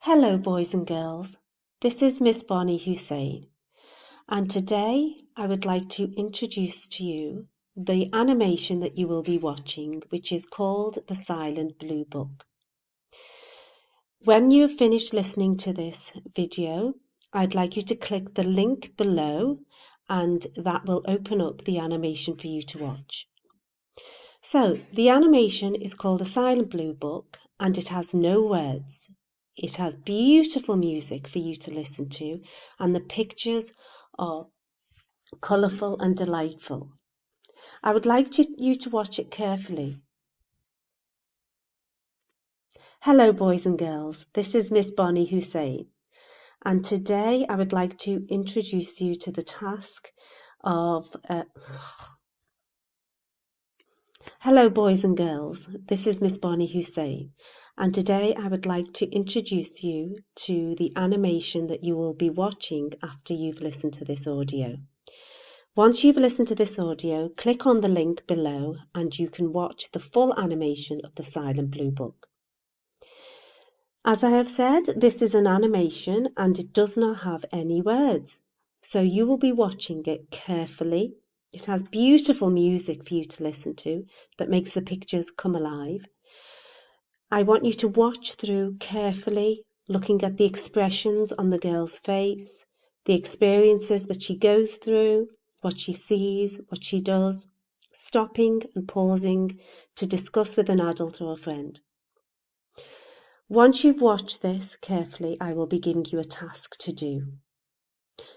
Hello boys and girls, this is Miss Bonnie Hussein, and today I would like to introduce to you the animation that you will be watching, which is called The Silent Blue Book. When you've finished listening to this video, I'd like you to click the link below and that will open up the animation for you to watch. So the animation is called The Silent Blue Book and it has no words. It has beautiful music for you to listen to, and the pictures are colourful and delightful. I would like you to watch it carefully. Hello boys and girls, this is Miss Bonnie Hussein, and today I would like to introduce you to the task of Hello boys and girls, this is Miss Bonnie Hussein, and today I would like to introduce you to the animation that you will be watching after you've listened to this audio. Once you've listened to this audio, click on the link below and you can watch the full animation of the Silent Blue Book. As I have said, this is an animation and it does not have any words, so you will be watching it carefully. It has beautiful music for you to listen to that makes the pictures come alive. I want you to watch through carefully, looking at the expressions on the girl's face, the experiences that she goes through, what she sees, what she does, stopping and pausing to discuss with an adult or a friend. Once you've watched this carefully, I will be giving you a task to do.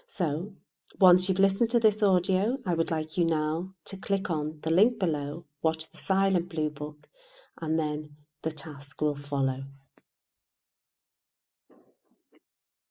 So, once you've listened to this audio, I would like you now to click on the link below, watch the Silent Blue Book, and then the task will follow.